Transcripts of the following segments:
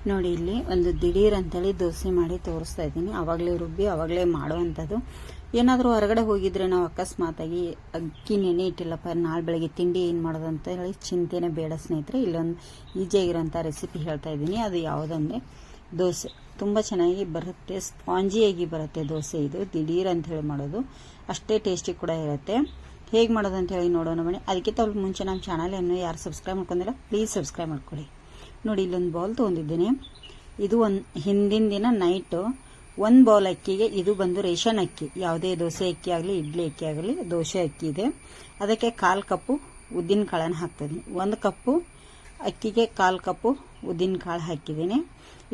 ನೋಡಿ ಇಲ್ಲಿ ಒಂದು ದಿಢೀರ್ ಅಂತೇಳಿ ದೋಸೆ ಮಾಡಿ ತೋರಿಸ್ತಾ ಇದ್ದೀನಿ. ಅವಾಗಲೇ ರುಬ್ಬಿ ಅವಾಗಲೇ ಮಾಡುವಂಥದ್ದು. ಏನಾದರೂ ಹೊರಗಡೆ ಹೋಗಿದ್ರೆ ನಾವು ಅಕಸ್ಮಾತಾಗಿ ಅಕ್ಕಿ ನೆನೆ ಇಟ್ಟಿಲ್ಲಪ್ಪ, ನಾಳೆ ಬೆಳಗ್ಗೆ ತಿಂಡಿ ಏನು ಮಾಡೋದು ಅಂತ ಹೇಳಿ ಚಿಂತೆನೇ ಬೇಡ ಸ್ನೇಹಿತರೆ. ಇಲ್ಲೊಂದು ಈಜಿಯಾಗಿರೋಂಥ ರೆಸಿಪಿ ಹೇಳ್ತಾ ಇದ್ದೀನಿ. ಅದು ಯಾವುದಂದರೆ ದೋಸೆ. ತುಂಬ ಚೆನ್ನಾಗಿ ಬರುತ್ತೆ, ಸ್ಪಾಂಜಿಯಾಗಿ ಬರುತ್ತೆ ದೋಸೆ. ಇದು ದಿಢೀರ್ ಅಂತ ಹೇಳಿ ಮಾಡೋದು, ಅಷ್ಟೇ ಟೇಸ್ಟಿ ಕೂಡ ಇರುತ್ತೆ. ಹೇಗೆ ಮಾಡೋದು ಅಂತ ಹೇಳಿ ನೋಡೋಣ ಬನ್ನಿ. ಅದಕ್ಕಿಂತ ಮುಂಚೆ ನಮ್ಮ ಚಾನಲನ್ನು ಯಾರು ಸಬ್ಸ್ಕ್ರೈಬ್ ಮಾಡ್ಕೊಂಡಿಲ್ಲ ಪ್ಲೀಸ್ ಸಬ್ಸ್ಕ್ರೈಬ್ ಮಾಡ್ಕೊಳ್ಳಿ. ನೋಡಿ ಇಲ್ಲೊಂದು ಬೌಲ್ ತೊಗೊಂಡಿದ್ದೀನಿ. ಇದು ಹಿಂದಿನ ದಿನ ನೈಟು ಒಂದು ಬೌಲ್ ಅಕ್ಕಿಗೆ, ಇದು ಬಂದು ರೇಷನ್ ಅಕ್ಕಿ, ಯಾವುದೇ ದೋಸೆ ಅಕ್ಕಿ ಆಗಲಿ ಇಡ್ಲಿ ಅಕ್ಕಿ ಆಗಲಿ ದೋಸೆ ಅಕ್ಕಿ ಇದೆ. ಅದಕ್ಕೆ 1/4 ಕಪ್ಪು ಉದ್ದಿನ ಕಾಳನ್ನು ಹಾಕ್ತಿದ್ದೀನಿ. 1 ಕಪ್ಪು ಅಕ್ಕಿಗೆ 1/4 ಕಪ್ಪು ಉದ್ದಿನ ಕಾಳು ಹಾಕಿದ್ದೀನಿ.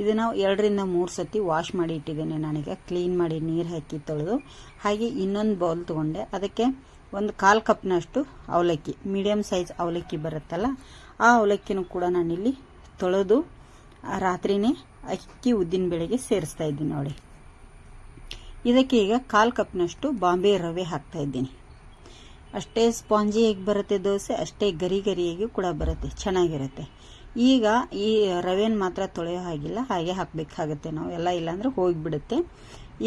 ಇದನ್ನು 2 ರಿಂದ 3 ಸತಿ ವಾಶ್ ಮಾಡಿ ಇಟ್ಟಿದ್ದೇನೆ ನಾನೀಗ, ಕ್ಲೀನ್ ಮಾಡಿ ನೀರು ಹಾಕಿ ತೊಳೆದು. ಹಾಗೆ ಇನ್ನೊಂದು ಬೌಲ್ ತೊಗೊಂಡೆ, ಅದಕ್ಕೆ ಒಂದು 1/4 ಕಪ್ನಷ್ಟು ಅವಲಕ್ಕಿ, ಮೀಡಿಯಮ್ ಸೈಜ್ ಅವಲಕ್ಕಿ ಬರುತ್ತಲ್ಲ, ಆ ಅವಲಕ್ಕಿನೂ ಕೂಡ ನಾನಿಲ್ಲಿ ತೊಳೆದು ರಾತ್ರಿನೇ ಅಕ್ಕಿ ಉದ್ದಿನ ಬೇಳೆಗೆ ಸೇರಿಸ್ತಾ ಇದ್ದೀನಿ. ನೋಡಿ ಇದಕ್ಕೆ ಈಗ 1/4 ಕಪ್ನಷ್ಟು ಬಾಂಬೆ ರವೆ ಹಾಕ್ತಾ ಇದ್ದೀನಿ. ಅಷ್ಟೇ ಸ್ಪಾಂಜಿಯಾಗಿ ಬರುತ್ತೆ ದೋಸೆ, ಅಷ್ಟೇ ಗರಿ ಗರಿಯಾಗಿ ಕೂಡ ಬರುತ್ತೆ, ಚೆನ್ನಾಗಿರುತ್ತೆ. ಈಗ ಈ ರವೆನ ಮಾತ್ರ ತೊಳೆಯೋ ಹಾಗಿಲ್ಲ, ಹಾಗೆ ಹಾಕಬೇಕಾಗುತ್ತೆ ನಾವು, ಎಲ್ಲ ಇಲ್ಲಾಂದ್ರೆ ಹೋಗಿಬಿಡುತ್ತೆ.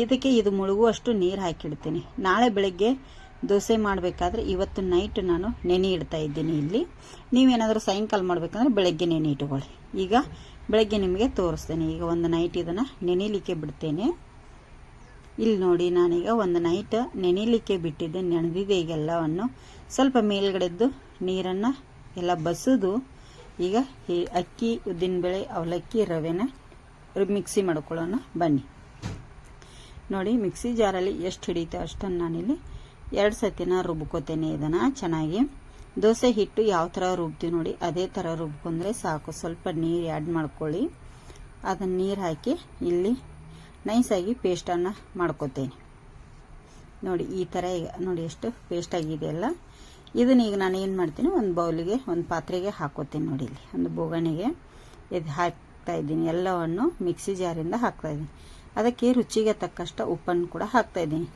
ಇದಕ್ಕೆ ಇದು ಮುಳುಗುವಷ್ಟು ನೀರು ಹಾಕಿಡ್ತೀನಿ. ನಾಳೆ ಬೆಳಗ್ಗೆ ದೋಸೆ ಮಾಡಬೇಕಾದ್ರೆ ಇವತ್ತು ನೈಟ್ ನಾನು ನೆನೆ ಇಡ್ತಾ ಇದ್ದೀನಿ. ಇಲ್ಲಿ ನೀವೇನಾದರೂ ಸಾಯಂಕಾಲ ಮಾಡಬೇಕಂದ್ರೆ ಬೆಳಗ್ಗೆ ನೆನೆ ಇಟ್ಕೊಳ್ಳಿ. ಈಗ ಬೆಳಗ್ಗೆ ನಿಮಗೆ ತೋರಿಸ್ತೇನೆ. ಈಗ ಒಂದು ನೈಟ್ ಇದನ್ನು ನೆನೆಯಲಿಕ್ಕೆ ಬಿಡ್ತೇನೆ. ಇಲ್ಲಿ ನೋಡಿ ನಾನೀಗ ಒಂದು ನೈಟ್ ನೆನೆಯಲಿಕ್ಕೆ ಬಿಟ್ಟಿದ್ದೆ, ನೆನೆದಿದೆ ಈಗೆಲ್ಲವನ್ನು. ಸ್ವಲ್ಪ ಮೇಲ್ಗಡೆದ್ದು ನೀರನ್ನು ಎಲ್ಲ ಬಸಿದು ಈಗ ಅಕ್ಕಿ ಉದ್ದಿನಬೇಳೆ ಅವಲಕ್ಕಿ ರವೆನ ಮಿಕ್ಸಿ ಮಾಡ್ಕೊಳ್ಳೋಣ ಬನ್ನಿ. ನೋಡಿ ಮಿಕ್ಸಿ ಜಾರಲ್ಲಿ ಎಷ್ಟು ಹಿಡಿಯುತ್ತೆ ಅಷ್ಟನ್ನು ನಾನಿಲ್ಲಿ 2 ಸತಿನ ರುಬ್ಕೋತೇನೆ. ಇದನ್ನು ಚೆನ್ನಾಗಿ ದೋಸೆ ಹಿಟ್ಟು ಯಾವ ಥರ ರುಬ್ತೀವಿ ನೋಡಿ ಅದೇ ಥರ ರುಬ್ಕೊಂಡ್ರೆ ಸಾಕು. ಸ್ವಲ್ಪ ನೀರು ಆ್ಯಡ್ ಮಾಡ್ಕೊಳ್ಳಿ. ಅದನ್ನು ನೀರು ಹಾಕಿ ಇಲ್ಲಿ ನೈಸಾಗಿ ಪೇಸ್ಟನ್ನು ಮಾಡ್ಕೋತೇನೆ. ನೋಡಿ ಈ ಥರ ಈಗ ನೋಡಿ ಎಷ್ಟು ಪೇಸ್ಟ್ ಆಗಿದೆಯಲ್ಲ. ಇದನ್ನ ಈಗ ನಾನು ಏನು ಮಾಡ್ತೀನಿ, ಒಂದು ಬೌಲಿಗೆ ಒಂದು ಪಾತ್ರೆಗೆ ಹಾಕೋತೀನಿ. ನೋಡಿ ಇಲ್ಲಿ ಒಂದು ಬೋಗಣಿಗೆ ಇದು ಹಾಕ್ತಾ ಇದ್ದೀನಿ. ಎಲ್ಲವನ್ನು ಮಿಕ್ಸಿ ಜಾರಿಂದ ಹಾಕ್ತಾ ಇದ್ದೀನಿ. ಅದಕ್ಕೆ ರುಚಿಗೆ ತಕ್ಕಷ್ಟು ಉಪ್ಪನ್ನು ಕೂಡ ಹಾಕ್ತಾ ಇದ್ದೀನಿ.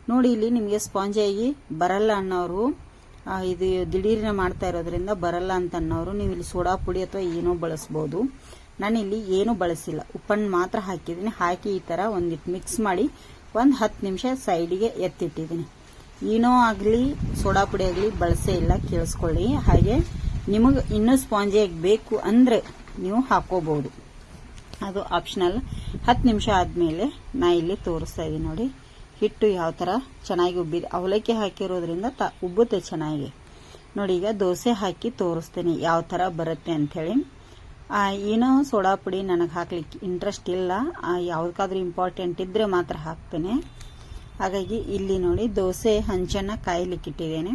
ನೋಡಿ ಇಲ್ಲಿ ನಿಮಗೆ ಸ್ಪಾಂಜಿಯಾಗಿ ಬರಲ್ಲ ಅನ್ನೋರು, ಇದು ದಿಢೀರ್ನ ಮಾಡ್ತಾ ಇರೋದ್ರಿಂದ ಬರಲ್ಲ ಅಂತ ಅನ್ನೋರು ನೀವು ಇಲ್ಲಿ ಸೋಡಾ ಪುಡಿ ಅಥವಾ ಏನೋ ಬಳಸ್ಬೋದು. ನಾನಿಲ್ಲಿ ಏನೂ ಬಳಸಿಲ್ಲ, ಉಪ್ಪನ್ನು ಮಾತ್ರ ಹಾಕಿದ್ದೀನಿ. ಹಾಕಿ ಈ ಥರ ಒಂದಿಟ್ಟು ಮಿಕ್ಸ್ ಮಾಡಿ ಒಂದು 10 ನಿಮಿಷ ಸೈಡಿಗೆ ಎತ್ತಿಟ್ಟಿದ್ದೀನಿ. ಏನೋ ಆಗಲಿ ಸೋಡಾ ಪುಡಿ ಆಗಲಿ ಬಳಸೇ ಇಲ್ಲ, ಕೇಳಿಸ್ಕೊಳ್ಳಿ. ಹಾಗೆ ನಿಮಗೆ ಇನ್ನೂ ಸ್ಪಾಂಜಿಯಾಗಿ ಬೇಕು ಅಂದರೆ ನೀವು ಹಾಕೋಬಹುದು, ಅದು ಆಪ್ಷನಲ್. 10 ನಿಮಿಷ ಆದಮೇಲೆ ನಾ ಇಲ್ಲಿ ತೋರಿಸ್ತಾ ಇದ್ದೀನಿ. ನೋಡಿ ಹಿಟ್ಟು ಯಾವ ಥರ ಚೆನ್ನಾಗಿ ಉಬ್ಬಿದೆ, ಅವಲಕ್ಕಿ ಹಾಕಿರೋದ್ರಿಂದ ಉಬ್ಬುತ್ತೆ ಚೆನ್ನಾಗಿ. ನೋಡಿ ಈಗ ದೋಸೆ ಹಾಕಿ ತೋರಿಸ್ತೇನೆ ಯಾವ ಥರ ಬರುತ್ತೆ ಅಂಥೇಳಿ. ಏನೋ ಸೋಡಾ ಪುಡಿ ನನಗೆ ಹಾಕ್ಲಿಕ್ಕೆ ಇಂಟ್ರೆಸ್ಟ್ ಇಲ್ಲ, ಯಾವುದಕ್ಕಾದ್ರೂ ಇಂಪಾರ್ಟೆಂಟ್ ಇದ್ದರೆ ಮಾತ್ರ ಹಾಕ್ತೇನೆ. ಹಾಗಾಗಿ ಇಲ್ಲಿ ನೋಡಿ ದೋಸೆ ಹಂಚನ್ನು ಕಾಯಲಿಕ್ಕಿಟ್ಟಿದ್ದೇನೆ.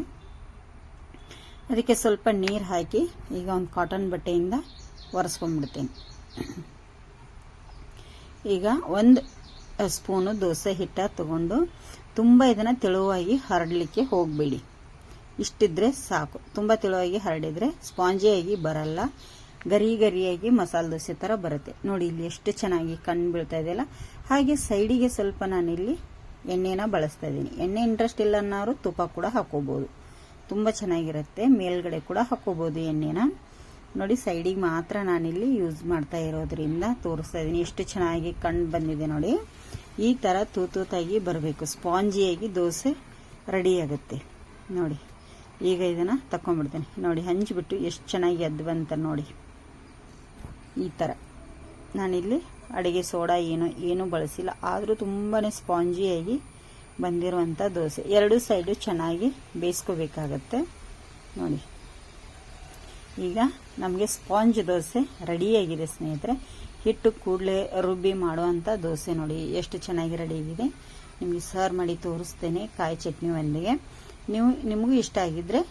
ಅದಕ್ಕೆ ಸ್ವಲ್ಪ ನೀರು ಹಾಕಿ ಈಗ ಒಂದು ಕಾಟನ್ ಬಟ್ಟೆಯಿಂದ ಒರೆಸ್ಕೊಂಡ್ಬಿಡ್ತೇನೆ. ಈಗ ಒಂದು ಸ್ಪೂನು ದೋಸೆ ಹಿಟ್ಟ ತಗೊಂಡು ತುಂಬ ಇದನ್ನು ತೆಳುವಾಗಿ ಹರಡಲಿಕ್ಕೆ ಹೋಗಬೇಡಿ. ಇಷ್ಟಿದ್ರೆ ಸಾಕು. ತುಂಬ ತೆಳುವಾಗಿ ಹರಡಿದ್ರೆ ಸ್ಪಾಂಜಿಯಾಗಿ ಬರಲ್ಲ, ಗರಿ ಗರಿಯಾಗಿ ಮಸಾಲೆ ದೋಸೆ ಥರ ಬರುತ್ತೆ. ನೋಡಿ ಇಲ್ಲಿ ಎಷ್ಟು ಚೆನ್ನಾಗಿ ಕಣ್ಣು ಬೀಳ್ತಾ ಇದೆಯಲ್ಲ. ಹಾಗೆ ಸೈಡಿಗೆ ಸ್ವಲ್ಪ ನಾನಿಲ್ಲಿ ಎಣ್ಣೆನ ಬಳಸ್ತಾ ಇದ್ದೀನಿ. ಎಣ್ಣೆ ಇಂಟ್ರೆಸ್ಟ್ ಇಲ್ಲ ಅನ್ನೋರು ತುಪ್ಪ ಕೂಡ ಹಾಕೋಬಹುದು, ತುಂಬ ಚೆನ್ನಾಗಿರುತ್ತೆ. ಮೇಲ್ಗಡೆ ಕೂಡ ಹಾಕೋಬಹುದು ಎಣ್ಣೆನ. ನೋಡಿ ಸೈಡಿಗೆ ಮಾತ್ರ ನಾನಿಲ್ಲಿ ಯೂಸ್ ಮಾಡ್ತಾ ಇರೋದ್ರಿಂದ ತೋರಿಸ್ತಾ ಇದ್ದೀನಿ. ಎಷ್ಟು ಚೆನ್ನಾಗಿ ಕಣ್ಣು ಬಂದಿದೆ ನೋಡಿ. ಈ ಥರ ತೂತಾಗಿ ಬರಬೇಕು, ಸ್ಪಾಂಜಿಯಾಗಿ ದೋಸೆ ರೆಡಿ ಆಗುತ್ತೆ. ನೋಡಿ ಈಗ ಇದನ್ನು ತಕೊಂಡ್ಬಿಡ್ತೇನೆ. ನೋಡಿ ಹಂಚಿಬಿಟ್ಟು ಎಷ್ಟು ಚೆನ್ನಾಗಿ ಎದ್ದು ಬಂತ ನೋಡಿ. ಈ ಥರ ನಾನಿಲ್ಲಿ ಅಡುಗೆ ಸೋಡಾ ಏನೂ ಬಳಸಿಲ್ಲ, ಆದರೂ ತುಂಬಾ ಸ್ಪಾಂಜಿಯಾಗಿ ಬಂದಿರುವಂಥ ದೋಸೆ. 2 ಸೈಡು ಚೆನ್ನಾಗಿ ಬೇಯಿಸ್ಕೋಬೇಕಾಗತ್ತೆ. ನೋಡಿ ಈಗ ನಮಗೆ ಸ್ಪಾಂಜ್ ದೋಸೆ ರೆಡಿಯಾಗಿದೆ ಸ್ನೇಹಿತರೆ. ಹಿಟ್ಟು ಕೂಡಲೇ ರುಬ್ಬಿ ಮಾಡುವಂಥ ದೋಸೆ ನೋಡಿ ಎಷ್ಟು ಚೆನ್ನಾಗಿ ರೆಡಿ ಆಗಿದೆ. ನಿಮಗೆ ಸರ್ವ್ ಮಾಡಿ ತೋರಿಸ್ತೇನೆ ಕಾಯಿ ಚಟ್ನಿ ಒಂದಿಗೆ. ನಿಮಗೂ ಇಷ್ಟ ಆಗಿದ್ರೆ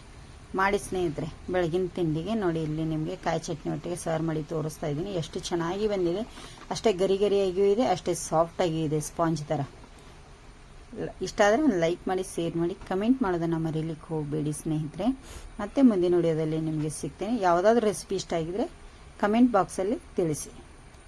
ಮಾಡಿ ಸ್ನೇಹಿತರೆ ಬೆಳಗಿನ ತಿಂಡಿಗೆ. ನೋಡಿ ಇಲ್ಲಿ ನಿಮಗೆ ಕಾಯಿ ಚಟ್ನಿ ಒಟ್ಟಿಗೆ ಸರ್ವ್ ಮಾಡಿ ತೋರಿಸ್ತಾ ಇದ್ದೀನಿ. ಎಷ್ಟು ಚೆನ್ನಾಗಿ ಬಂದಿದೆ, ಅಷ್ಟೇ ಗರಿ ಗರಿಯಾಗಿಯೂ ಇದೆ, ಅಷ್ಟೇ ಸಾಫ್ಟಾಗಿ ಇದೆ, ಸ್ಪಾಂಜ್ ಥರ. ಇಷ್ಟ ಆದರೆ ಒಂದು ಲೈಕ್ ಮಾಡಿ, ಶೇರ್ ಮಾಡಿ, ಕಮೆಂಟ್ ಮಾಡೋದನ್ನು ಮರೀಲಿಕ್ಕೆ ಹೋಗಬೇಡಿ ಸ್ನೇಹಿತರೆ. ಮತ್ತೆ ಮುಂದಿನ ವಿಡಿಯೋದಲ್ಲಿ ನಿಮಗೆ ಸಿಗ್ತೇನೆ. ಯಾವುದಾದ್ರೂ ರೆಸಿಪಿ ಇಷ್ಟ ಆಗಿದ್ರೆ ಕಮೆಂಟ್ ಬಾಕ್ಸಲ್ಲಿ ತಿಳಿಸಿ.